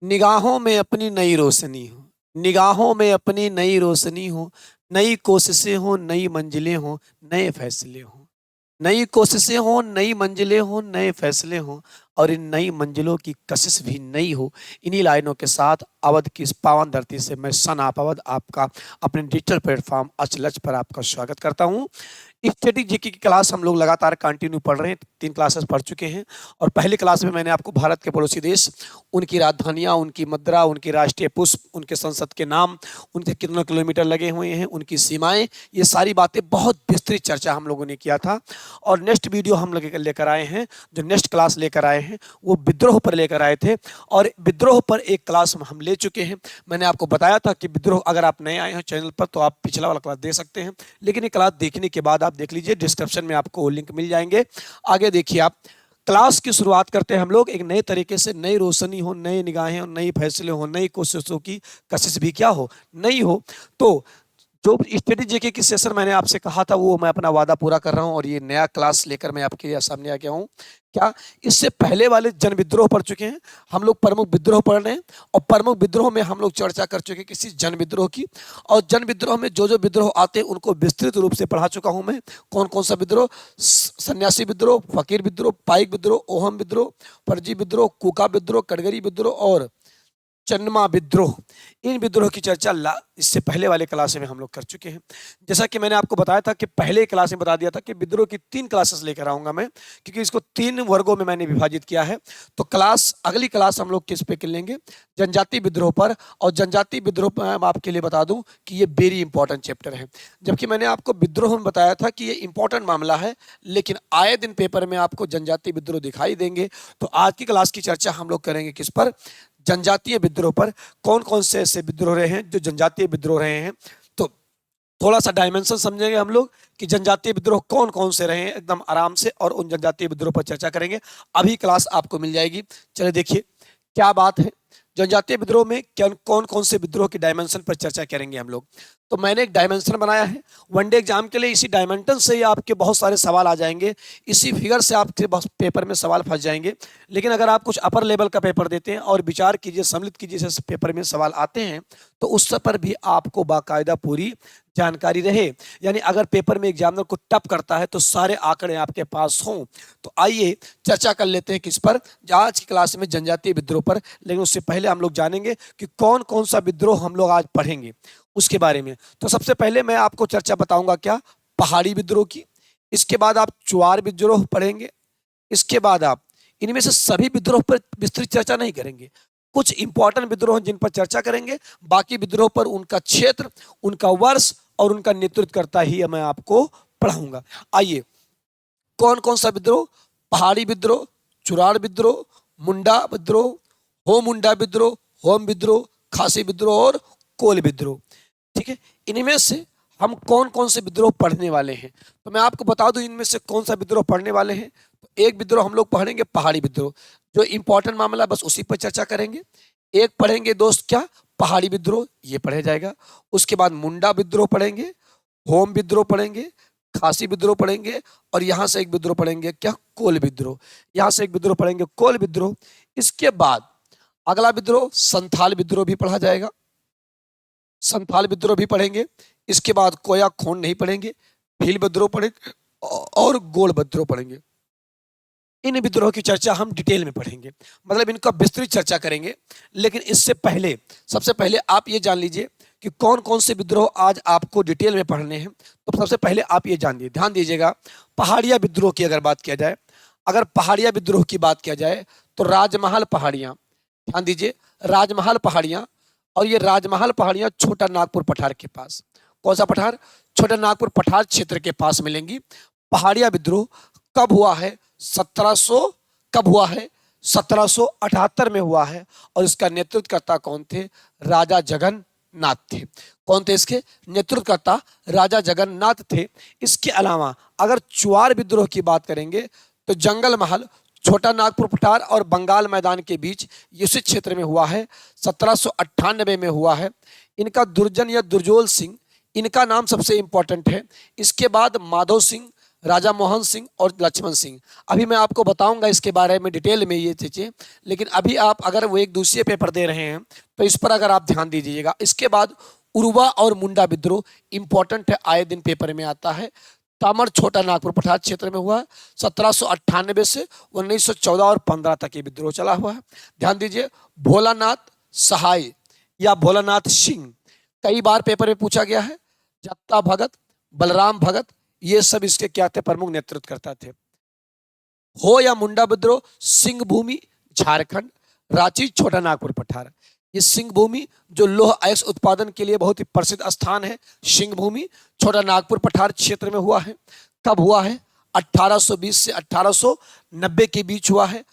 निगाहों में अपनी नई रोशनी हो, निगाहों में अपनी नई रोशनी हो, नई कोशिशें हों, नई मंजिलें हों, नए फैसले हों। नई कोशिशें हों, नई मंजिलें हों, नए फैसले हों और इन नई मंजिलों की कशिश भी नई हो। इन्हीं लाइनों के साथ अवध की इस पावन धरती से मैं सन आप अवध आपका अपने डिजिटल प्लेटफॉर्म अचलज पर आपका स्वागत करता हूँ। स्टैटिक जीके की क्लास हम लोग लगातार कंटिन्यू पढ़ रहे हैं, 3 क्लासेस पढ़ चुके हैं और पहली क्लास में मैंने आपको भारत के पड़ोसी देश, उनकी राजधानियाँ, उनकी मुद्रा, उनकी राष्ट्रीय पुष्प, उनके संसद के नाम, उनके कितने किलोमीटर लगे हुए हैं, उनकी सीमाएं, ये सारी बातें बहुत विस्तृत चर्चा हम लोगों ने किया था। और नेक्स्ट वीडियो हम लोग लेकर आए हैं, जो नेक्स्ट क्लास लेकर आए हैं वो विद्रोह पर लेकर आए थे और विद्रोह पर एक क्लास हम ले चुके हैं। मैंने आपको बताया था कि विद्रोह, अगर आप नए आए हैं चैनल पर तो आप पिछला वाला क्लास देख सकते हैं, लेकिन ये क्लास देखने के बाद आप देख लीजिए, डिस्क्रिप्शन में आपको लिंक मिल जाएंगे। आगे देखिए आप, क्लास की शुरुआत करते हैं हम लोग एक नए तरीके से। नई रोशनी हो, नई निगाहें हो, नई फैसले हो, नई कोशिशों की कशिश भी क्या हो, नई हो। तो जो स्टडी जेके की सेशन मैंने आपसे कहा था वो मैं अपना वादा पूरा कर रहा हूं और ये नया क्लास लेकर मैं आपके सामने आ गया हूं। क्या इससे पहले वाले जन विद्रोह पढ़ चुके हैं हम लोग, प्रमुख विद्रोह पढ़ रहे हैं और प्रमुख विद्रोह में हम लोग चर्चा कर चुके हैं किसी जन विद्रोह की, और जन विद्रोह में जो जो विद्रोह आते हैं उनको विस्तृत रूप से पढ़ा चुका हूं मैं। कौन कौन सा विद्रोह, सन्यासी विद्रोह, फकीर विद्रोह, पाइक विद्रोह, ओहम विद्रोह, फर्जी विद्रोह, कुका विद्रोह, कटगरी विद्रोह और चन्मा विद्रोह, इन विद्रोह की चर्चा इससे पहले वाले क्लास में हम लोग कर चुके हैं। जैसा कि मैंने आपको बताया था कि पहले क्लास में बता दिया था कि विद्रोह की 3 क्लासेस लेकर आऊंगा मैं, क्योंकि इसको 3 वर्गों में मैंने विभाजित किया है। तो अगली क्लास हम लोग किस पे कर लेंगे, जनजाति विद्रोह पर। और जनजाति विद्रोह पर मैं आपके लिए बता दूं कि ये वेरी इंपॉर्टेंट चैप्टर है। जबकि मैंने आपको विद्रोह में बताया था कि ये इंपॉर्टेंट मामला है, लेकिन आए दिन पेपर में आपको जनजाति विद्रोह दिखाई देंगे। तो आज की क्लास की चर्चा हम लोग करेंगे किस पर, जनजातीय विद्रोह पर। कौन कौन से ऐसे विद्रोह रहे हैं जो जनजातीय विद्रोह रहे हैं, तो थोड़ा सा डायमेंशन समझेंगे हम लोग कि जनजातीय विद्रोह कौन कौन से रहे हैं एकदम आराम से, और उन जनजातीय विद्रोह पर चर्चा करेंगे। अभी क्लास आपको मिल जाएगी। चलिए देखिए क्या बात है, जनजातीय विद्रोह में कौन कौन से विद्रोह की डायमेंशन पर चर्चा करेंगे हम लोग। तो मैंने एक डायमेंशन बनाया है वनडे एग्जाम के लिए, इसी डायमेंशन से ही आपके बहुत सारे सवाल आ जाएंगे, इसी फिगर से आपके पेपर में सवाल फंस जाएंगे। लेकिन अगर आप कुछ अपर लेवल का पेपर देते हैं और विचार कीजिए, सम्मिलित कीजिए, जैसे पेपर में सवाल आते हैं, तो उस पर भी आपको बाकायदा पूरी जानकारी रहे। यानी अगर पेपर में एग्जामिनर को टप करता है तो सारे आंकड़े आपके पास हों। तो आइए चर्चा कर लेते हैं किस पर, आज की क्लास में जनजातीय विद्रोह पर। लेकिन उससे पहले हम लोग जानेंगे कि कौन कौन सा विद्रोह हम लोग आज पढ़ेंगे उसके बारे में। तो सबसे पहले मैं आपको चर्चा बताऊंगा क्या, पहाड़ी विद्रोह की। इसके बाद आप चुआर विद्रोह पढ़ेंगे। इसके बाद आप इनमें से सभी विद्रोह पर विस्तृत चर्चा नहीं करेंगे, कुछ इंपॉर्टेंट विद्रोह जिन पर चर्चा करेंगे, बाकी विद्रोह पर उनका क्षेत्र, उनका वर्ष और उनका नेतृत्व करता ही मैं आपको पढ़ाऊंगा। आइए, कौन कौन सा विद्रोह, पहाड़ी विद्रोह, चुराड़ विद्रोह, मुंडा विद्रोह, हो मुंडा विद्रोह, होम विद्रोह, खासी विद्रोह और कोल विद्रोह। ठीक है, इनमें से हम कौन कौन से विद्रोह पढ़ने वाले हैं, तो मैं आपको बता दूं इनमें से कौन सा विद्रोह पढ़ने वाले हैं। तो एक विद्रोह हम लोग पढ़ेंगे पहाड़ी विद्रोह, जो इंपॉर्टेंट मामला बस उसी पर चर्चा करेंगे। एक पढ़ेंगे दोस्त क्या, पहाड़ी विद्रोह, ये पढ़ा जाएगा। उसके बाद मुंडा विद्रोह पढ़ेंगे, होम विद्रोह पढ़ेंगे, खासी विद्रोह पढ़ेंगे और यहां से एक विद्रोह पढ़ेंगे क्या, कोल विद्रोह। यहां से एक विद्रोह पढ़ेंगे कोल विद्रोह। इसके बाद अगला विद्रोह संथाल विद्रोह भी पढ़ा जाएगा, संथाल विद्रोह भी पढ़ेंगे। इसके बाद कोया खून नहीं पढ़ेंगे, भील विद्रोह पढ़ेंगे और गोल विद्रोह पढ़ेंगे। इन विद्रोह की चर्चा हम डिटेल में पढ़ेंगे, मतलब इनका विस्तृत चर्चा करेंगे। लेकिन इससे पहले, सबसे पहले आप ये जान लीजिए कि कौन कौन से विद्रोह आज आपको डिटेल में पढ़ने हैं। तो सबसे पहले आप ये जान लीजिए, ध्यान दीजिएगा, पहाड़िया विद्रोह की अगर बात किया जाए, अगर पहाड़िया विद्रोह की बात किया जाए तो राजमहल पहाड़ियां, ध्यान दीजिए, राजमहल पहाड़ियां। और ये राजमहल पहाड़ियां छोटा नागपुर पठार के पास, कौन सा पठार, छोटा नागपुर पठार क्षेत्र के पास मिलेंगी। पहाड़िया विद्रोह कब हुआ है, 1700, कब हुआ है, 1778 में हुआ है। और इसका नेतृत्वकर्ता कौन थे, राजा जगन्नाथ थे। कौन थे इसके नेतृत्वकर्ता, राजा जगन्नाथ थे। इसके अलावा अगर चुआर विद्रोह की बात करेंगे तो जंगल महल, छोटा नागपुर पठार और बंगाल मैदान के बीच इसी क्षेत्र में हुआ है, 1798 में हुआ है। इनका दुर्जन या दुर्जोल सिंह, इनका नाम सबसे इंपॉर्टेंट है। इसके बाद माधव सिंह, राजा मोहन सिंह और लक्ष्मण सिंह। अभी मैं आपको बताऊंगा इसके बारे में डिटेल में ये चीज़ें, लेकिन अभी आप अगर वो एक दूसरे पेपर दे रहे हैं तो इस पर अगर आप ध्यान दीजिएगा। इसके बाद उर्वा और मुंडा विद्रोह इंपॉर्टेंट है, आए दिन पेपर में आता है। तामर छोटा नागपुर पठार क्षेत्र में हुआ 1798 से 1914 और 15 तक ये विद्रोह चला हुआ है। ध्यान दीजिए, भोलानाथ सहाय या भोलानाथ सिंह कई बार पेपर में पूछा गया है। जत्ता भगत, बलराम भगत, ये सब इसके क्या थे, प्रमुख नेतृत्व करता थे। हो या मुंडा विद्रोह सिंह भूमि झारखंड, रांची छोटा नागपुर पठार। ये सिंह भूमि जो लोह अयस्क उत्पादन के लिए बहुत ही प्रसिद्ध स्थान है, सिंह भूमि छोटा नागपुर पठार क्षेत्र में हुआ है। कब हुआ है? 1820 से 1890 के बीच हुआ है।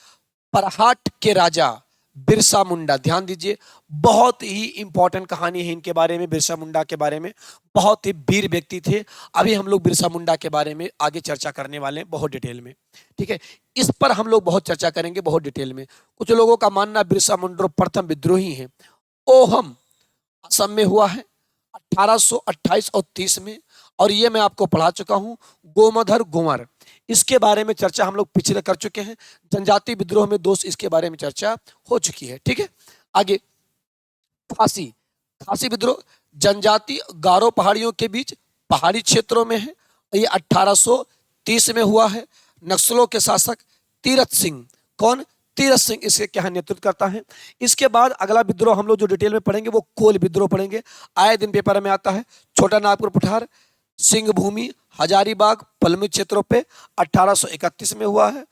परहाट के राजा बिरसा मुंडा, ध्यान दीजिए, बहुत ही इंपॉर्टेंट कहानी है इनके बारे में, बिरसा मुंडा के बारे में। बहुत ही वीर व्यक्ति थे। अभी हम लोग बिरसा मुंडा के बारे में आगे चर्चा करने वाले हैं बहुत डिटेल में, ठीक है। इस पर हम लोग बहुत चर्चा करेंगे बहुत डिटेल में। कुछ लोगों का मानना बिरसा मुंडा प्रथम विद्रोही हैं। ओहम असम में हुआ है 1828 और 30 में, और ये मैं आपको पढ़ा चुका हूं। गोमधर कुंवर, इसके बारे में चर्चा हम लोग पिछले कर चुके हैं। जनजाति विद्रोह में दोस्त, इसके बारे में चर्चा हो चुकी है, ठीक है। आगे खासी, खासी विद्रोह जनजाति गारो पहाड़ियों के बीच पहाड़ी क्षेत्रों में है। ये 1830 में हुआ है। नक्सलों के शासक तीरथ सिंह, कौन? तीरथ सिंह इसके क्या नेतृत्व करता है। इसके बाद अगला विद्रोह हम लोग जो डिटेल में पढ़ेंगे वो कोल विद्रोह पढ़ेंगे, आए दिन पेपर में आता है। छोटा नागपुर पठार, सिंह भूमि, हजारीबाग, पलमी क्षेत्रों पे 1831 में हुआ है।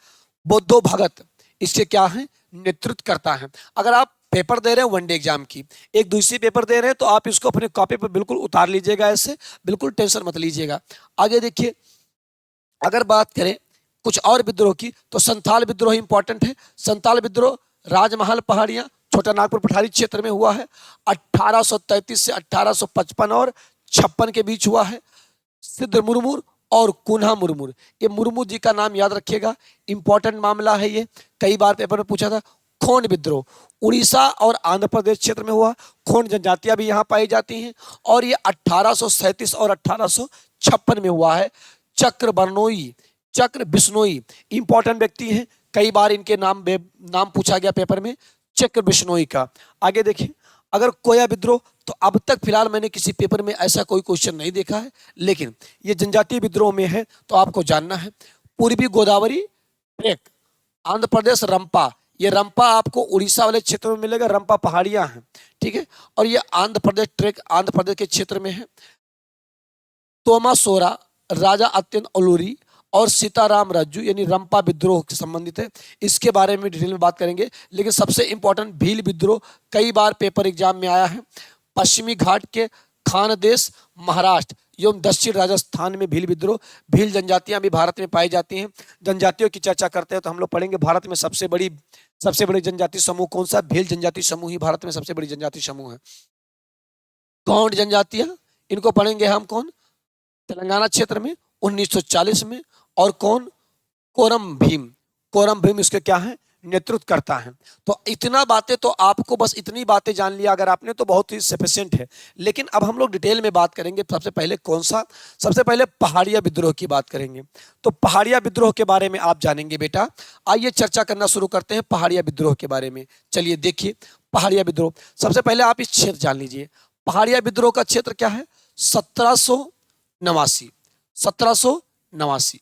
बुद्धो भगत इसके क्या है, नेतृत्व करता है। अगर आप पेपर दे रहे हैं वनडे एग्जाम की, एक दूसरी पेपर दे रहे हैं, तो आप इसको अपने कॉपी पर बिल्कुल उतार लीजिएगा, ऐसे बिल्कुल टेंशन मत लीजिएगा। आगे देखिए, अगर बात करें कुछ और विद्रोह की तो संथाल विद्रोह इंपॉर्टेंट है। संथाल विद्रोह राजमहल पहाड़ियां छोटा नागपुर पठारी क्षेत्र में हुआ है। 1833 से 1855 और 56 के बीच हुआ है। सिद्ध मुर्मूर और कुन्हा मुर्मूर, ये मुर्मू जी का नाम याद रखिएगा, इंपॉर्टेंट मामला है ये, कई बार पेपर में पूछा था। खोंड विद्रोह उड़ीसा और आंध्र प्रदेश क्षेत्र में हुआ। खोंड जनजातियां भी यहाँ पाई जाती हैं, और ये 1837 और 1856 में हुआ है। चक्र बरनोई, चक्र बिश्नोई इंपॉर्टेंट व्यक्ति हैं, कई बार इनके नाम पूछा गया पेपर में, चक्र बिश्नोई का। आगे देखिए, अगर कोया विद्रोह, तो अब तक फिलहाल मैंने किसी पेपर में ऐसा कोई क्वेश्चन नहीं देखा है, लेकिन ये जनजातीय विद्रोह में है तो आपको जानना है। पूर्वी गोदावरी ट्रेक, आंध्र प्रदेश रंपा, ये रंपा आपको उड़ीसा वाले क्षेत्र में मिलेगा, रंपा पहाड़ियां हैं, ठीक है। और ये आंध्र प्रदेश ट्रेक आंध्र प्रदेश के क्षेत्र में है। तोमा सोरा, राजा अत्यंत ओलूरी और सीताराम राजू, यानी रंपा विद्रोह से संबंधित है, इसके बारे में डिटेल में बात करेंगे। लेकिन सबसे इंपॉर्टेंट भील विद्रोह, कई बार पेपर एग्जाम में आया है। पश्चिमी घाट के खानदेश महाराष्ट्र एवं दक्षिण राजस्थान में भील विद्रोह, भील जनजातियां भी भारत में पाई जाती हैं। जनजातियों की चर्चा करते हैं तो हम लोग पढ़ेंगे भारत में सबसे बड़ी जनजाति समूह कौन सा? भील जनजाति समूह ही भारत में सबसे बड़ी जनजाति समूह है। गौंड जनजातियां, इनको पढ़ेंगे हम कौन? तेलंगाना क्षेत्र में 1940 में। और कौन? कोरम भीम, कोरम भीम इसके क्या है, नेतृत्व करता है। तो इतना बातें तो आपको, बस इतनी बातें जान लिया अगर आपने तो बहुत ही सफिशिएंट है। लेकिन अब हम लोग डिटेल में बात करेंगे। सबसे पहले कौन सा? सबसे पहले पहाड़िया विद्रोह की बात करेंगे। तो पहाड़िया विद्रोह के बारे में आप जानेंगे बेटा। आइए चर्चा करना शुरू करते हैं पहाड़िया विद्रोह के बारे में। चलिए देखिए, पहाड़िया विद्रोह, सबसे पहले आप इस क्षेत्र जान लीजिए। पहाड़िया विद्रोह का क्षेत्र क्या है? 1789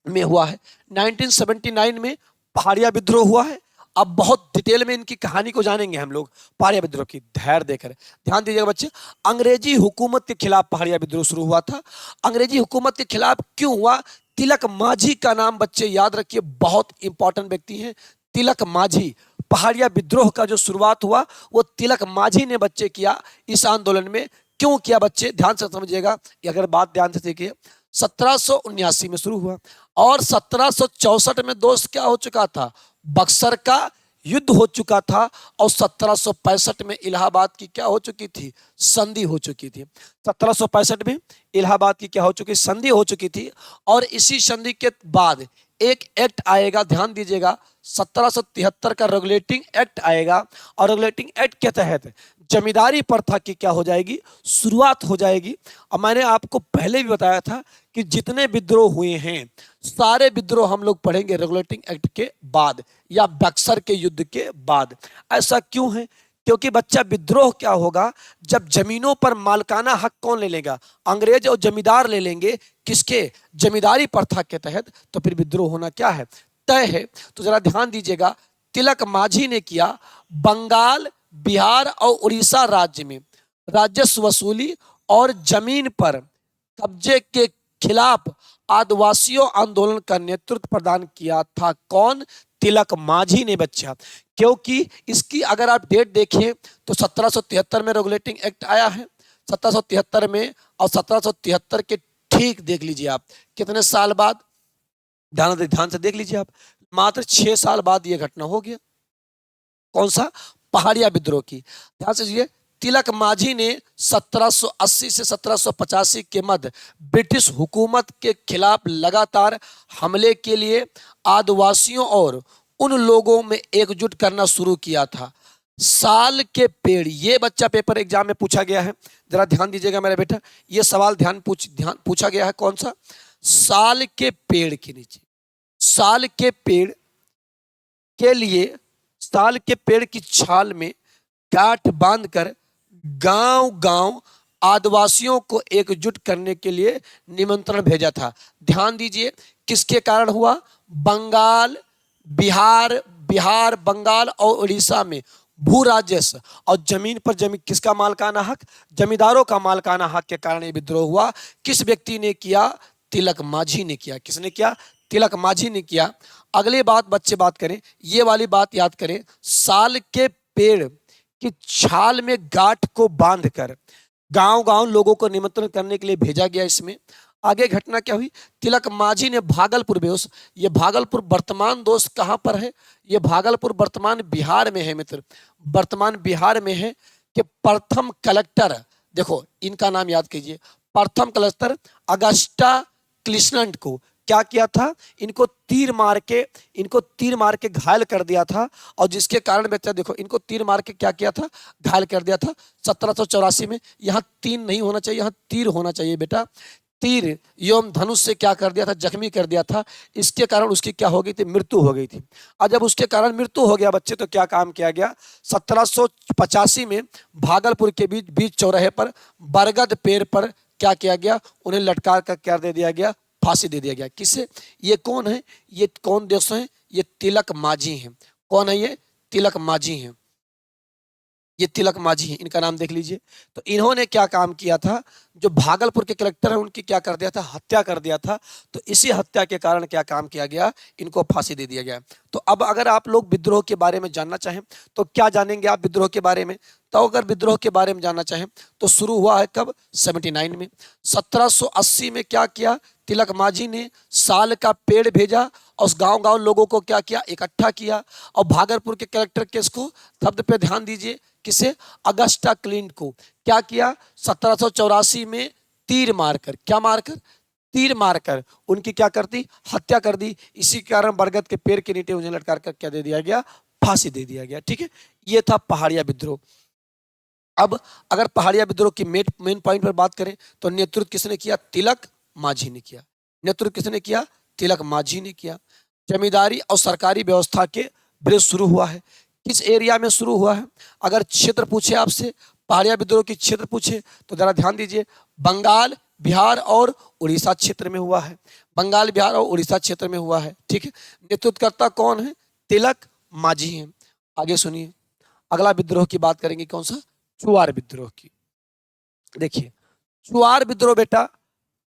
में हुआ है। 1979 में पहाड़िया विद्रोह हुआ है। अब बहुत डिटेल में इनकी कहानी को जानेंगे हम लोग, पहाड़िया विद्रोह की। धैर्य देकर ध्यान दीजिएगा बच्चे। अंग्रेजी हुकूमत के खिलाफ पहाड़िया विद्रोह शुरू हुआ था। अंग्रेजी हुकूमत के खिलाफ क्यों हुआ? तिलक माझी का नाम बच्चे याद रखिए, बहुत इंपॉर्टेंट व्यक्ति हैं तिलक माझी। पहाड़िया विद्रोह का जो शुरुआत हुआ वो तिलक माझी ने बच्चे किया। इस आंदोलन में क्यों किया बच्चे, ध्यान से समझिएगा, अगर बात ध्यान से देखिए। 1779 में शुरू हुआ और 1764 में दोस्त क्या हो चुका था? बक्सर का युद्ध हो चुका था। और 1765 में इलाहाबाद की क्या हो चुकी थी? संधि हो चुकी थी। 1765 में इलाहाबाद की क्या हो चुकी? संधि हो चुकी थी। और इसी संधि के बाद एक एक्ट आएगा, ध्यान दीजिएगा, 1773 का रेगुलेटिंग एक्ट आएगा। और रेगुलेटिंग एक्ट के तहत जमींदारी प्रथा की क्या हो जाएगी, शुरुआत हो जाएगी। और मैंने आपको पहले भी बताया था कि जितने विद्रोह हुए हैं सारे विद्रोह हम लोग पढ़ेंगे रेगुलेटिंग एक्ट के बाद या बक्सर के युद्ध के बाद। ऐसा क्यों है? क्योंकि बच्चा विद्रोह क्या होगा, जब जमीनों पर मालकाना हक कौन ले लेगा, अंग्रेज और जमींदार ले लेंगे, किसके, जमींदारी प्रथा के तहत, तो फिर विद्रोह होना क्या है, तय है। तो जरा ध्यान दीजिएगा, तिलक माझी ने किया बंगाल, बिहार और उड़ीसा राज्य में राजस्व वसूली और जमीन पर कब्जे के खिलाफ आदिवासियों आंदोलन का नेतृत्व प्रदान किया था। कौन? तिलक माझी ने बच्चा। क्योंकि इसकी अगर आप डेट देखें तो 1773 में रेगुलेटिंग एक्ट आया है, 1773 में, और 1773 के ठीक देख लीजिए आप कितने साल बाद, ध्यान से देख लीजिए आप, मात्र 6 साल बाद यह घटना हो गया। कौन सा? पहाड़िया विद्रोह की। ध्यान से सुनिए, तिलक माझी ने 1780 से 1785 के मध्य ब्रिटिश हुकूमत के खिलाफ लगातार हमले के लिए आदिवासियों और उन लोगों में एकजुट करना शुरू किया था। साल के पेड़, ये बच्चा पेपर एग्जाम में पूछा गया है, जरा ध्यान दीजिएगा मेरा बेटा, ये सवाल ध्यान पूछा गया है। कौन सा? साल के पेड़ के नीचे, साल के पेड़ के लिए, साल के पेड़ की छाल में गांठ बांधकर गांव गांव आदिवासियों को एकजुट करने के लिए निमंत्रण भेजा था। ध्यान दीजिए, किसके कारण हुआ? बंगाल, बिहार, बंगाल और उड़ीसा में भू राजस्व और जमीन पर जमीन किसका मालकाना हक? जमींदारों का मालकाना हक के कारण ये विद्रोह हुआ। किस व्यक्ति ने किया? तिलक माझी ने किया। किसने किया? तिलक माझी ने किया। अगली बात बच्चे बात करें, ये वाली बात याद करें, साल के पेड़ की छाल में गांठ को बांधकर गांव गांव लोगों को निमंत्रण करने के लिए भेजा गया। इसमें आगे घटना क्या हुई? तिलक माझी ने भागलपुर बेहोश, ये भागलपुर वर्तमान दोस्त कहां पर है? ये भागलपुर वर्तमान बिहार में है मित्र, वर्तमान बिहार में है। कि प्रथम कलेक्टर, देखो इनका नाम याद कीजिए, प्रथम कलेक्टर अगस्टा क्लिसलैंड को क्या किया था? इनको तीर मार के घायल कर दिया था। और जिसके कारण बच्चा देखो, इनको तीर मार के क्या किया था? घायल कर दिया था 1784 में। यहाँ तीन नहीं होना चाहिए, यहाँ तीर होना चाहिए बेटा। तीर एवं धनुष से क्या कर दिया था? जख्मी कर दिया था। इसके कारण उसकी क्या हो गई थी? मृत्यु हो गई थी। और जब उसके कारण मृत्यु हो गया बच्चे, तो क्या काम किया गया? 1785 में भागलपुर के बीच चौराहे पर बरगद पेड़ पर क्या किया गया? उन्हें लटका कर क्या दे दिया गया? फांसी दे दिया गया। किसे? ये कौन है? ये कौन दोस्त हैं? ये तिलक माझी हैं। कौन है ये? तिलक माझी हैं। ये तिलक माझी हैं, इनका नाम देख लीजिए। तो इन्होंने क्या काम किया था? जो भागलपुर के कलेक्टर हैं उनकी क्या कर दिया था? हत्या कर दिया था। तो इसी हत्या के कारण क्या काम किया गया? इनको फांसी दे दिया गया। तो अब अगर आप लोग विद्रोह के बारे में जानना चाहें तो क्या जानेंगे आप विद्रोह के बारे में? तो अगर विद्रोह के बारे में जानना चाहें तो शुरू हुआ है कब? 79 में। 1780 में क्या किया? तिलक माझी ने साल का पेड़ भेजा और उस गांव गांव लोगों को क्या किया? इकट्ठा किया। और भागलपुर के कलेक्टर केस को, शब्द पे ध्यान दीजिए, किसे? अगस्टा क्लिंट को क्या किया? 1784 में तीर मारकर, क्या मारकर? तीर मारकर उनकी क्या कर दी? हत्या कर दी। इसी कारण बरगद के पेड़ के नीचे उन्हें लटका कर क्या दे दिया गया? फांसी दे दिया गया। ठीक है, ये था पहाड़िया विद्रोह। अब अगर पहाड़िया विद्रोह की मेन पॉइंट पर बात करें तो नेतृत्व किसने किया? तिलक माझी ने किया। नेतृत्व किसने किया? तिलक माझी ने किया। जमींदारी और सरकारी व्यवस्था के विरोध शुरू हुआ है। किस एरिया में शुरू हुआ है? अगर क्षेत्र पूछे आपसे, पहाड़िया विद्रोह की क्षेत्र पूछे तो जरा ध्यान दीजिए, बंगाल, बिहार और उड़ीसा क्षेत्र में हुआ है। बंगाल, बिहार और उड़ीसा क्षेत्र में हुआ है। ठीक है, नेतृत्वकर्ता कौन है? तिलक माझी हैं। आगे सुनिए, अगला विद्रोह की बात करेंगे, कौन सा? चुआर विद्रोह की। देखिए, चुआर विद्रोह बेटा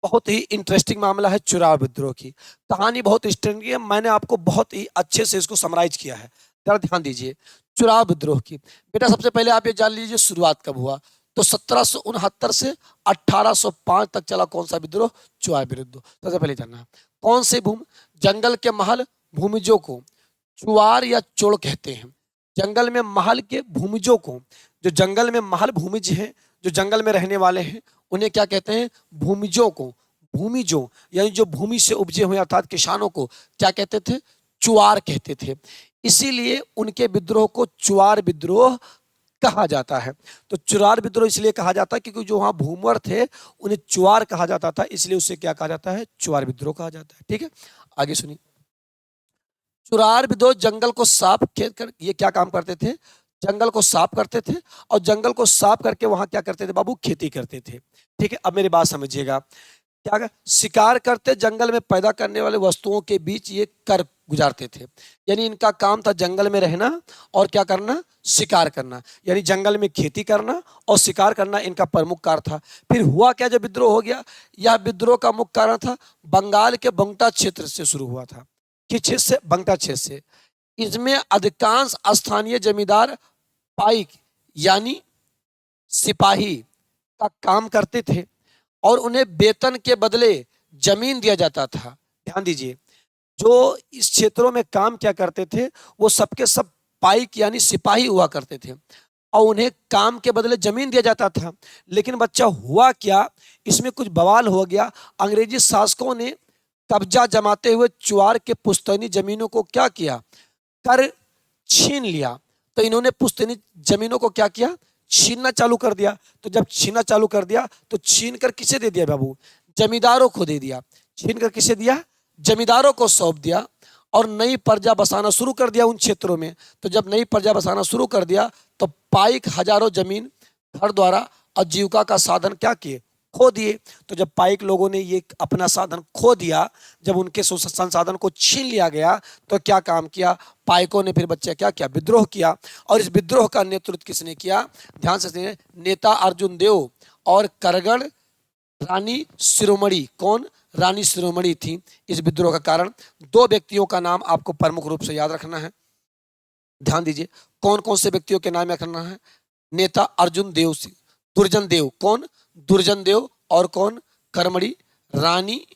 बहुत ही इंटरेस्टिंग मामला है। चुनाव विद्रोह की कहानी बहुत इंटरेस्टिंग है, मैंने आपको बहुत ही अच्छे से इसको समराइज किया है, जरा ध्यान दीजिए। चुनाव विद्रोह की बेटा सबसे पहले आप ये जान लीजिए शुरुआत कब हुआ। तो 1769 से 1805 तक चला कौन सा विद्रोह? चुनाव विद्रोह। सबसे पहले जानना है कौन से भूमि, जंगल के महल भूमिजों को चुआर या चोड़ कहते हैं। जंगल में महल के भूमिजों को, जो जंगल में महल भूमिज हैं, जो जंगल में रहने वाले हैं, उन्हें क्या कहते हैं? भूमिजों को। भूमिजों यानी जो भूमि से उपजे हुए अर्थात किसानों को क्या कहते थे? चुआर कहते थे। इसीलिए उनके विद्रोह को चुआर विद्रोह कहा जाता है। तो चुरार विद्रोह इसलिए कहा जाता है क्योंकि जो वहां भूमर थे उन्हें चुआर कहा जाता था, इसलिए उसे क्या कहा जाता है, चुआर विद्रोह कहा जाता है। ठीक है, आगे सुनिए। चुरार विद्रोह जंगल को साफ कर ये क्या काम करते थे, जंगल को साफ करते थे, और जंगल को साफ करके वहां क्या करते थे बाबू, खेती करते थे। ठीक है, अब मेरी बात समझिएगा, क्या शिकार करते, जंगल में पैदा करने वाले वस्तुओं के बीच ये कर गुजारते थे। यानी इनका काम था जंगल में रहना और क्या करना, शिकार करना। यानी जंगल में खेती करना और शिकार करना इनका प्रमुख कार्य था। फिर हुआ क्या जब विद्रोह हो गया, यह विद्रोह का मुख्य कारण था बंगाल के बंगटा क्षेत्र से शुरू हुआ था। किस क्षेत्र से, बंगटा क्षेत्र से। इसमें अधिकांश स्थानीय जमींदार पाइक यानी सिपाही का काम करते थे और उन्हें वेतन के बदले जमीन दिया जाता था। ध्यान दीजिए, जो इस क्षेत्रों में काम क्या करते थे वो सबके सब पाइक यानी सिपाही हुआ करते थे और उन्हें काम के बदले जमीन दिया जाता था। लेकिन बच्चा हुआ क्या, इसमें कुछ बवाल हो गया। अंग्रेजी शासकों ने कब्जा जमाते हुए चुआर के पुश्तैनी जमीनों को क्या किया, कर छीन लिया। तो इन्होंने पुश्तैनी जमीनों को क्या किया, छीनना चालू कर दिया। तो जब छीनना चालू कर दिया तो छीन कर किसे दे दिया बाबू, जमींदारों को दे दिया। छीन कर किसे दिया, जमींदारों को सौंप दिया और नई प्रजा बसाना शुरू कर दिया उन क्षेत्रों में। तो जब नई प्रजा बसाना शुरू कर दिया तो पाइक हजारों जमीन घर द्वारा आजीविका का साधन क्या किए, खो दिए। तो जब पाइक लोगों ने ये अपना साधन खो दिया, जब उनके संसाधन को छीन लिया गया तो क्या काम किया, पाइकों ने फिर बच्चे क्या किया, विद्रोह किया। और इस विद्रोह का नेतृत्व किसने किया, ध्यान से सुनिए, नेता अर्जुन देव और करगढ़ रानी शिरोमणि। कौन, रानी शिरोमणि थी। इस विद्रोह का कारण दो व्यक्तियों का नाम आपको प्रमुख रूप से याद रखना है। ध्यान दीजिए, कौन कौन से व्यक्तियों के नाम याद रखना है, नेता अर्जुन देव सिंह, दुर्जन देव, कौन, दुर्जन देव, और कौन, करमणि, रानी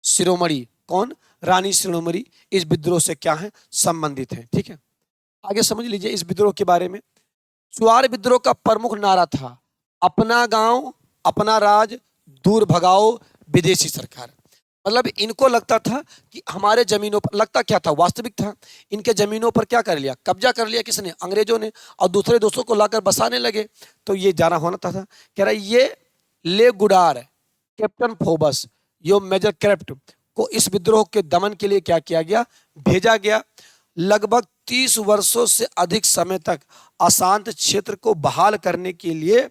शिरोमणि, कौन, रानी शिरोमणि इस विद्रोह से क्या है, संबंधित है। ठीक है, आगे समझ लीजिए इस विद्रोह के बारे में। चुआर विद्रोह का प्रमुख नारा था अपना गांव अपना राज, दूर भगाओ विदेशी सरकार। मतलब इनको लगता था कि हमारे जमीनों पर, लगता क्या था, वास्तविक था, इनके जमीनों पर क्या कर लिया, कब्जा कर लिया किसने, अंग्रेजों ने, और दूसरे दोस्तों को लाकर बसाने लगे। तो ये जाना होना था। कह रहा ये ले गुडार, कैप्टन फोबस, यो मेजर क्रेप्ट को इस विद्रोह के दमन के लिए क्या किया गया, भेजा गया। लगभग 30 वर्षों से अधिक समय तक अशांत क्षेत्र को बहाल करने के लिए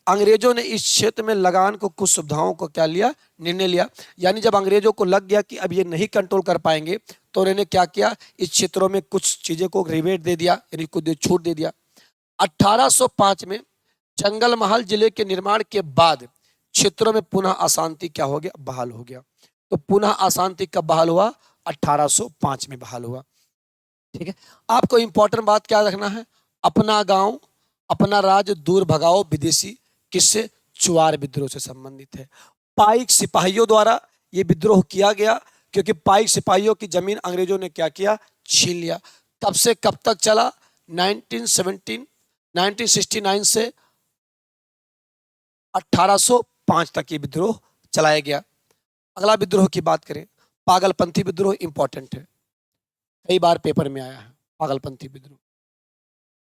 अंग्रेजों ने इस क्षेत्र में लगान को, कुछ सुविधाओं को क्या लिया, निर्णय लिया। यानी जब अंग्रेजों को लग गया कि अब ये नहीं कंट्रोल कर पाएंगे तो उन्होंने क्या किया, इस क्षेत्रों में कुछ चीजें को रिबेट दे दिया, यानी कुछ छूट दे दिया। 1805 में जंगल महल जिले के निर्माण के बाद क्षेत्रों में पुनः अशांति क्या हो गया, बहाल हो गया। तो पुनः अशांति कब बहाल हुआ, 1805 में बहाल हुआ। ठीक है, आपको इंपॉर्टेंट बात क्या रखना है, अपना गांव अपना राज, दूर भगाओ विदेशी, किससे, चुआर विद्रोह से संबंधित है। पाइक सिपाहियों द्वारा यह विद्रोह किया गया क्योंकि पाइक सिपाहियों की जमीन अंग्रेजों ने क्या किया, छीन लिया। कब से कब तक चला, 1969 से 1805 तक ये विद्रोह चलाया गया। अगला विद्रोह की बात करें, पागलपंथी विद्रोह, इंपॉर्टेंट है, कई बार पेपर में आया है। पागलपंथी विद्रोह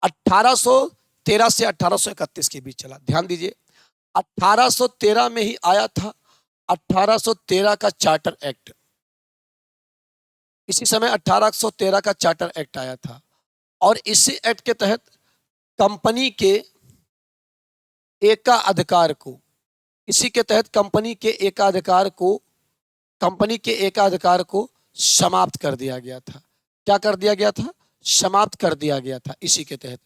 1813 से 1831 के बीच चला। ध्यान दीजिए, 1813 में ही आया था 1813 का चार्टर एक्ट। इसी समय 1813 का चार्टर एक्ट आया था और इसी एक्ट के तहत कंपनी के एकाधिकार को, इसी के तहत कंपनी के एकाधिकार को समाप्त कर दिया गया था। क्या कर दिया गया था, समाप्त कर दिया गया था इसी के तहत।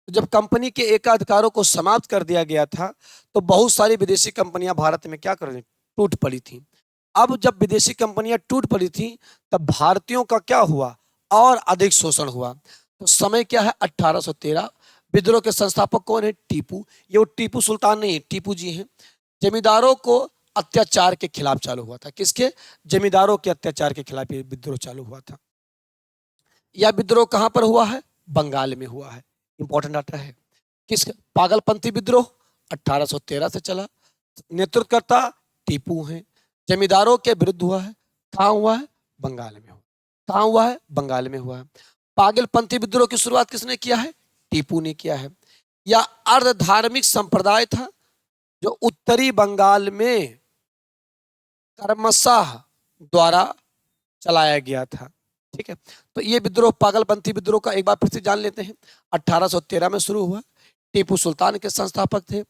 जब कंपनी के एकाधिकारों को समाप्त कर दिया गया था तो बहुत सारी विदेशी कंपनियां भारत में क्या कर रही, टूट पड़ी थी। अब जब विदेशी कंपनियां टूट पड़ी थी तब भारतीयों का क्या हुआ, और अधिक शोषण हुआ। तो समय क्या है, 1813। विद्रोह के संस्थापक कौन है, टीपू। ये वो टीपू सुल्तान नहीं है, टीपू जी हैं। जमींदारों को अत्याचार के खिलाफ चालू हुआ था, किसके, जमींदारों के अत्याचार के खिलाफ ये विद्रोह चालू हुआ था। यह विद्रोह कहां पर हुआ है, बंगाल में हुआ है। इंपॉर्टेंट डाटा है। किस, पागलपंथी विद्रोह 1813 से चला, नेतृत्वकर्ता टीपू हैं। जमींदारों के विरुद्ध हुआ है, कहां हुआ है, बंगाल में हुआ। कहां हुआ है, बंगाल में हुआ है। पागलपंथी विद्रोह की शुरुआत किसने किया है, टीपू ने किया है। या अर्ध धार्मिक संप्रदाय था जो उत्तरी बंगाल में कर्मशाह द्वारा चलाया गया था। ठीक है, तो ये विद्रोह पागलपंथी विद्रोह का एक बार फिर से जान लेते हैं। 1813 में शुरू हुआ, टीपू सुल्तान के संस्थापक थे,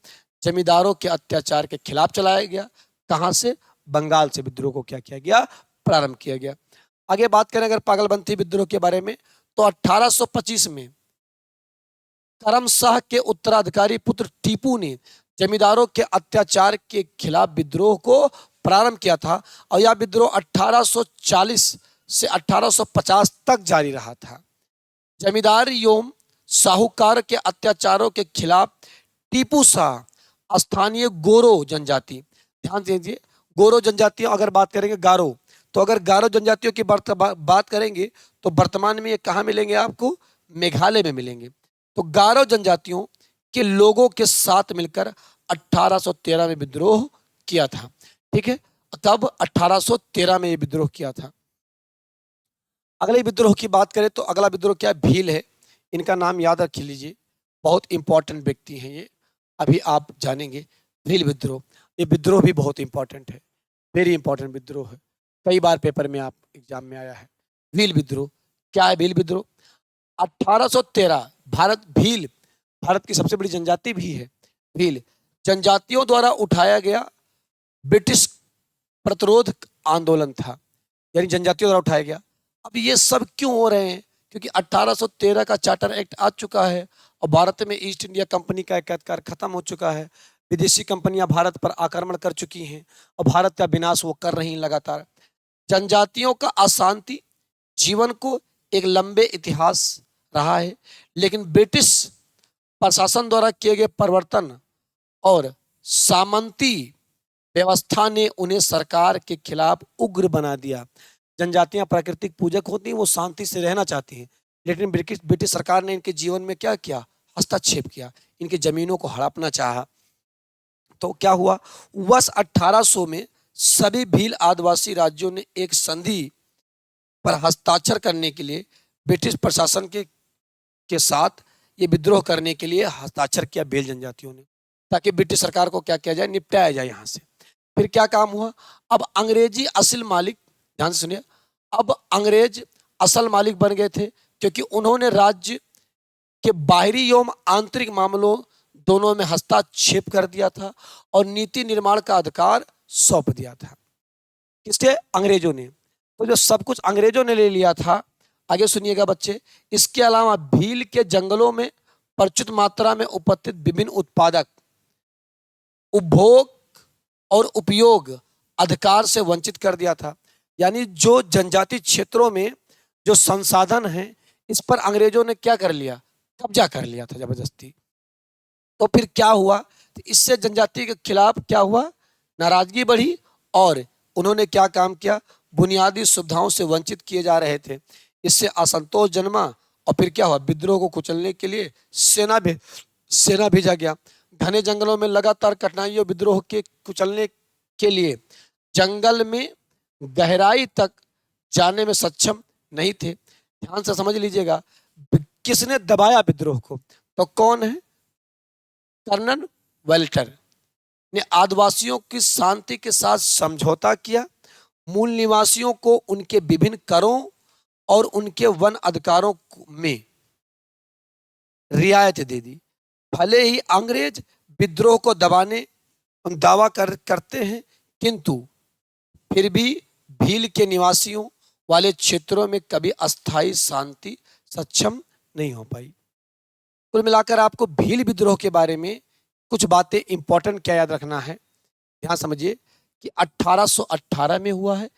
जमींदारों के अत्याचार के खिलाफ चलाया गया। कहां से? बंगाल से विद्रोह को क्या किया गया? प्रारंभ किया गया। आगे बात करें अगर पागलपंथी विद्रोह के बारे में, तो 1825 में करमशाह के उत्तराधिकारी पुत्र टीपू ने जमींदारों के अत्याचार के खिलाफ विद्रोह को प्रारंभ किया था और यह विद्रोह 1840 से 1850 तक जारी रहा था। जमींदार एवं साहूकार के अत्याचारों के खिलाफ टीपू शाह स्थानीय गोरो जनजाति, ध्यान दीजिए गोरो जनजाति, अगर बात करेंगे गारो, तो अगर गारो जनजातियों की बात करेंगे तो वर्तमान में ये कहाँ मिलेंगे आपको? मेघालय में मिलेंगे। तो गारो जनजातियों के लोगों के साथ मिलकर 1813 में विद्रोह किया था। ठीक है, तब 1813 में ये विद्रोह किया था। अगले विद्रोह की बात करें तो अगला विद्रोह क्या है? भील है। इनका नाम याद रख लीजिए, बहुत इंपॉर्टेंट व्यक्ति हैं ये, अभी आप जानेंगे। भील विद्रोह, ये विद्रोह भी बहुत इंपॉर्टेंट है, वेरी इंपॉर्टेंट विद्रोह है, कई बार पेपर में आप एग्जाम में आया है। भील विद्रोह क्या है? भील विद्रोह 1813, भील भारत की सबसे बड़ी जनजाति भी है। भील जनजातियों द्वारा उठाया गया ब्रिटिश प्रतिरोध आंदोलन था, यानी जनजातियों द्वारा उठाया गया। अब ये सब क्यों हो रहे हैं? क्योंकि 1813 का चार्टर एक्ट आ चुका है और भारत में ईस्ट इंडिया कंपनी का अधिकार खत्म हो चुका है। विदेशी कंपनियां भारत पर आक्रमण कर चुकी हैं और भारत का विनाश वो कर रही हैं लगातार। जनजातियों का अशांति जीवन को एक लंबे इतिहास रहा है, लेकिन ब्रिटिश प्रशासन द्वारा किए गए परिवर्तन और सामंती व्यवस्था ने उन्हें सरकार के खिलाफ उग्र बना दिया। जनजातियां प्राकृतिक पूजक होती हैं, वो शांति से रहना चाहती हैं, लेकिन ब्रिटिश सरकार ने इनके जीवन में क्या किया? हस्तक्षेप किया, इनकी जमीनों को हड़पना चाहा। तो क्या हुआ? वर्ष 1800 में सभी भील आदिवासी राज्यों ने एक संधि पर हस्ताक्षर करने के लिए ब्रिटिश प्रशासन के साथ ये विद्रोह करने के लिए हस्ताक्षर किया भील जनजातियों ने, ताकि ब्रिटिश सरकार को क्या किया जाए? निपटाया जाए यहाँ से। फिर क्या काम हुआ? अब अंग्रेजी असल मालिक, ध्यान से सुनिए, अब अंग्रेज असल मालिक बन गए थे, क्योंकि उन्होंने राज्य के बाहरी एवं आंतरिक मामलों दोनों में हस्तक्षेप कर दिया था और नीति निर्माण का अधिकार सौंप दिया था। किसके? अंग्रेजों ने। तो जो सब कुछ अंग्रेजों ने ले लिया था, आगे सुनिएगा बच्चे, इसके अलावा भील के जंगलों में प्रचुर मात्रा में उपस्थित विभिन्न उत्पादक उपभोग और उपयोग अधिकार से वंचित कर दिया था। यानी जो जनजाति क्षेत्रों में जो संसाधन हैं, इस पर अंग्रेजों ने क्या कर लिया? कब्जा कर लिया था जबरदस्ती। तो फिर क्या हुआ? तो इससे जनजाति के खिलाफ क्या हुआ? नाराजगी बढ़ी और उन्होंने क्या काम किया? बुनियादी सुविधाओं से वंचित किए जा रहे थे, इससे असंतोष जन्मा और फिर क्या हुआ? विद्रोह को कुचलने के लिए सेना भेजा गया। घने जंगलों में लगातार कठिनाइयों विद्रोह के कुचलने के लिए जंगल में गहराई तक जाने में सक्षम नहीं थे। ध्यान से समझ लीजिएगा, किसने दबाया विद्रोह को? तो कौन है? कर्नल वेल्टर ने आदिवासियों की शांति के साथ समझौता किया, मूल निवासियों को उनके विभिन्न करों और उनके वन अधिकारों में रियायत दे दी। भले ही अंग्रेज विद्रोह को दबाने दावा करते हैं, किंतु फिर भी भील के निवासियों वाले क्षेत्रों में कभी अस्थायी शांति सक्षम नहीं हो पाई। कुल मिलाकर आपको भील विद्रोह के बारे में कुछ बातें इंपॉर्टेंट क्या याद रखना है, ध्यान समझिए कि 1818 में हुआ है,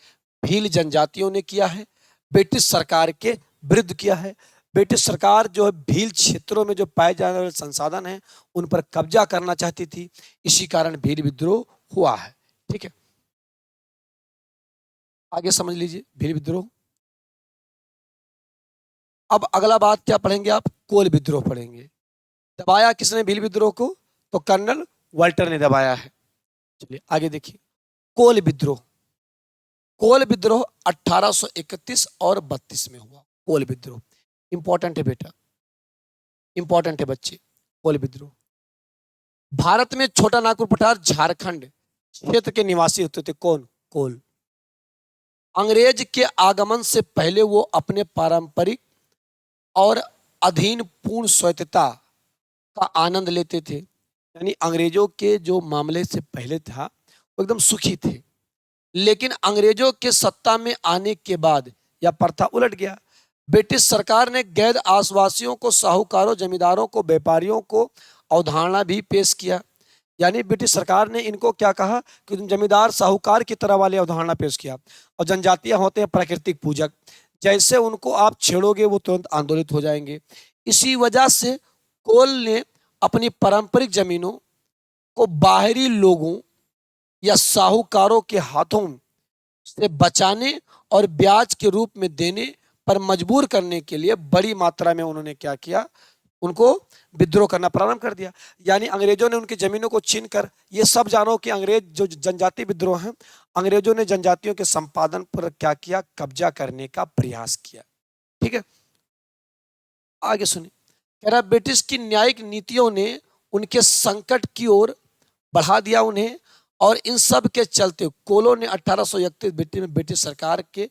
भील जनजातियों ने किया है, ब्रिटिश सरकार के विरुद्ध किया है। ब्रिटिश सरकार जो है भील क्षेत्रों में जो पाए जाने वाले संसाधन हैं उन पर कब्जा करना चाहती थी, इसी कारण भील विद्रोह हुआ है। ठीक है, आगे समझ लीजिए भील विद्रोह। अब अगला बात क्या पढ़ेंगे आप? कोल विद्रोह पढ़ेंगे। दबाया किसने भील विद्रोह को? तो कर्नल वाल्टर ने दबाया है। चलिए आगे देखिए, कोल विद्रोह। कोल विद्रोह 1831 और 32 में हुआ। कोल विद्रोह इंपॉर्टेंट है बेटा, इंपॉर्टेंट है बच्चे। कोल विद्रोह। भारत में छोटा नागपुर पठार झारखंड क्षेत्र के निवासी होते थे कौन? कोल। अंग्रेज के आगमन से पहले वो अपने पारंपरिक और अधीन पूर्ण स्वायत्तता का आनंद लेते थे। यानी अंग्रेजों के जो मामले से पहले था वो एकदम सुखी थे, लेकिन अंग्रेजों के सत्ता में आने के बाद यह प्रथा उलट गया। ब्रिटिश सरकार ने गैर आदिवासियों को, साहूकारों, जमींदारों को, व्यापारियों को अवधारणा भी पेश किया। यानी ब्रिटिश सरकार ने इनको क्या कहा कि तुम जमींदार साहूकार की तरह वाली अवधारणा पेश किया। और जनजातियां होते हैं प्राकृतिक पूजक, जैसे उनको आप छेड़ोगे वो तुरंत आंदोलित हो जाएंगे। इसी वजह से कोल ने अपनी पारंपरिक जमीनों को बाहरी लोगों या साहूकारों के हाथों से बचाने और ब्याज के रूप में देने पर मजबूर करने के लिए बड़ी मात्रा में उन्होंने क्या किया, उनको विद्रोह करना प्रारंभ कर दिया। यानी अंग्रेजों ने उनकी जमीनों को छीन कर, ये सब जानो कि अंग्रेज जो जनजाति विद्रोह है, अंग्रेजों ने जनजातियों के संपादन पर क्या किया, कब्जा करने का प्रयास किया। ठीक है, आगे सुनिए। कह रहा ब्रिटिश की न्यायिक नीतियों ने उनके संकट की ओर बढ़ा दिया उन्हें, और इन सब के चलते कोलों ने 1831 में ब्रिटिश सरकार के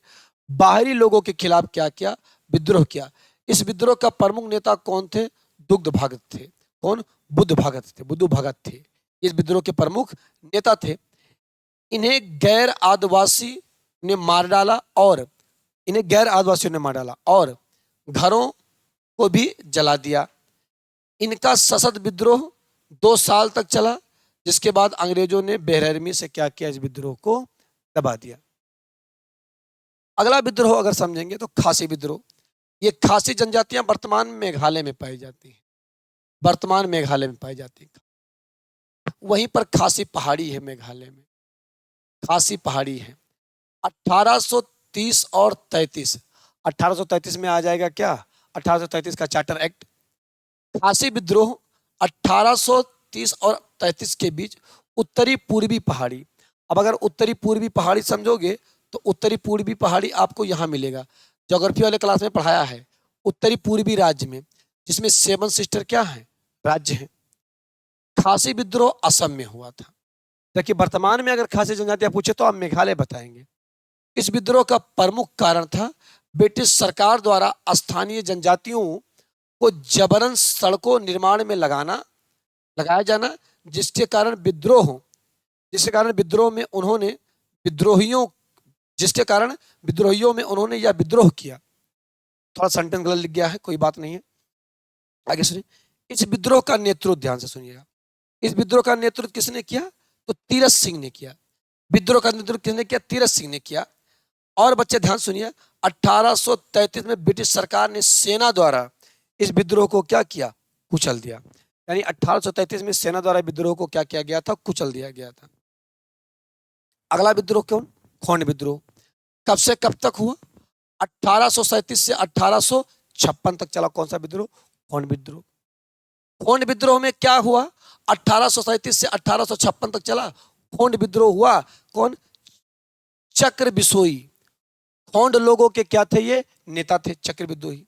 बाहरी लोगों के खिलाफ क्या किया, विद्रोह किया। इस विद्रोह का प्रमुख नेता कौन थे? दुग्ध भगत थे। कौन? बुद्ध भगत थे, बुद्धू भगत थे, इस विद्रोह के प्रमुख नेता थे। इन्हें गैर आदिवासी ने मार डाला और घरों को भी जला दिया। इनका सशक्त विद्रोह 2 साल तक चला, जिसके बाद अंग्रेजों ने बेरहमी से क्या किया, इस विद्रोह को दबा दिया। अगला विद्रोह अगर समझेंगे तो खासी विद्रोह। ये खासी जनजातियां वर्तमान मेघालय में पाई जाती हैं, वहीं पर खासी पहाड़ी है, मेघालय में खासी पहाड़ी है। 1830 और 33, 1833 में आ जाएगा क्या, 1833 का चार्टर एक्ट। खासी विद्रोह 1830 और 33 के बीच उत्तरी पूर्वी पहाड़ी। अब अगर उत्तरी पूर्वी पहाड़ी समझोगे तो उत्तरी पूर्वी पहाड़ी आपको यहाँ मिलेगा, ज्योग्राफी वाले क्लास में पढ़ाया है। उत्तरी पूर्वी राज्य में, जिसमें 7 सिस्टर क्या है, राज्य हैं। खासी विद्रोह असम में हुआ था। देखिए वर्तमान में अगर खासी जनजातियां पूछे तो आप मेघालय बताएंगे। इस विद्रोह का प्रमुख कारण था ब्रिटिश सरकार द्वारा स्थानीय जनजातियों को जबरन सड़कों निर्माण में लगाया जाना, जिसके कारण विद्रोह में उन्होंने यह विद्रोह किया। थोड़ा सेंटेंस गलत लिख गया है, कोई बात नहीं है, आगे सुनिए। इस विद्रोह का नेतृत्व, ध्यान से सुनिएगा, इस विद्रोह का नेतृत्व किसने किया, तो तीरथ सिंह ने किया। विद्रोह का नेतृत्व किसने किया, तीरथ सिंह ने किया। और बच्चे ध्यान सुनिए, 1833 में ब्रिटिश सरकार ने सेना द्वारा इस विद्रोह को क्या किया, कुचल दिया। यानी 1833 में सेना द्वारा विद्रोह को क्या किया गया था, कुचल दिया गया था। अगला विद्रोह कौन, खोंड विद्रोह। कब से कब तक हुआ, 1837 से 1856 तक चला। कौन सा विद्रोह, खोंड विद्रोह। खोंड विद्रोह में क्या हुआ, 1837 से 1856 तक चला। खोंड विद्रोह हुआ, कौन, चक्र बिसोई। खोंड लोगों के क्या थे, ये नेता थे चक्र विद्रोही।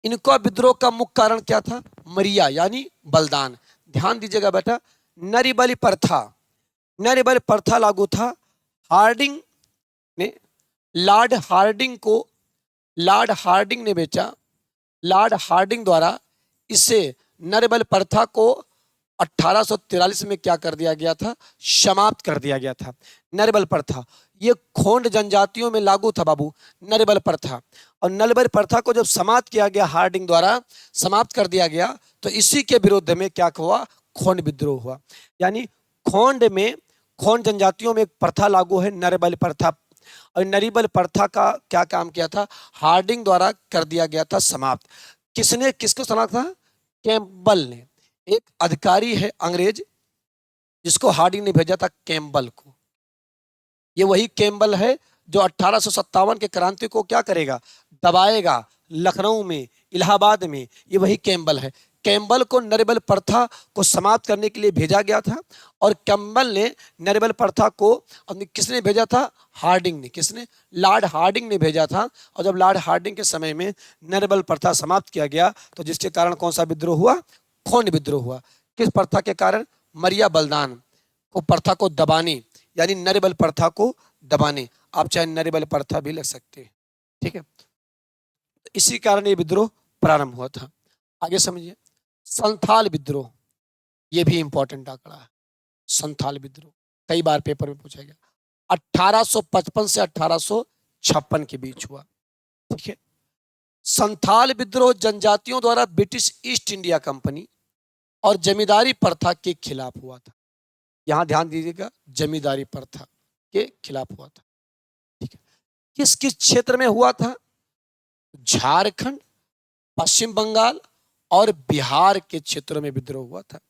इनका विद्रोह का मुख्य कारण क्या था, मरिया यानी बलिदान। ध्यान दीजिएगा बेटा, नरीबली प्रथा लागू था। हार्डिंग ने लॉर्ड हार्डिंग ने बेचा। लॉर्ड हार्डिंग द्वारा इसे नरबल प्रथा को 1843 में क्या कर दिया गया था, समाप्त कर दिया गया था। नरबल प्रथा ये खोंड जनजातियों में लागू था बाबू, नरबल प्रथा। और नरबल प्रथा को जब समाप्त किया गया, हार्डिंग द्वारा समाप्त कर दिया गया, तो इसी के विरुद्ध में क्या हुआ, खोंड विद्रोह हुआ। यानी खोंड जनजातियों में एक प्रथा लागू है, नरबल प्रथा। और नरीबल प्रथा का क्या काम किया था, हार्डिंग द्वारा कर दिया गया था समाप्त। किसको समाप्त था, कैम्पबेल ने। एक अधिकारी है अंग्रेज जिसको हार्डिंग ने भेजा था, कैम्पबेल को। ये वही कैम्पबेल है जो 1857 के क्रांति को क्या करेगा, दबाएगा। लखनऊ में, इलाहाबाद में, ये वही कैम्पबेल है। कैम्पबेल को नरबल प्रथा को समाप्त करने के लिए भेजा गया था। और कैम्पबेल ने नरबल प्रथा को किसने भेजा था, हार्डिंग ने। किसने, लॉर्ड हार्डिंग ने भेजा था। और जब लॉर्ड हार्डिंग के समय में नरबल प्रथा समाप्त किया गया, तो जिसके कारण कौन सा विद्रोह हुआ, खोंड विद्रोह हुआ। किस प्रथा के कारण? मरिया बलिदान को प्रथा को दबाने, यानी नरबल प्रथा को दबाने। आप चाहे नरबल प्रथा भी लग सकते हैं, ठीक है। इसी कारण ये विद्रोह प्रारंभ हुआ था। आगे समझिए, संथाल विद्रोह, ये भी इंपॉर्टेंट आंकड़ा है। संथाल विद्रोह कई बार पेपर में पूछा गया। 1855 से 1856 के बीच हुआ, ठीक है। संथाल विद्रोह जनजातियों द्वारा ब्रिटिश ईस्ट इंडिया कंपनी और जमींदारी प्रथा के खिलाफ हुआ था। यहां ध्यान दीजिएगा, जमींदारी प्रथा के खिलाफ हुआ था, ठीक है। किस किस क्षेत्र में हुआ था? झारखंड, पश्चिम बंगाल और बिहार के क्षेत्रों में विद्रोह हुआ था।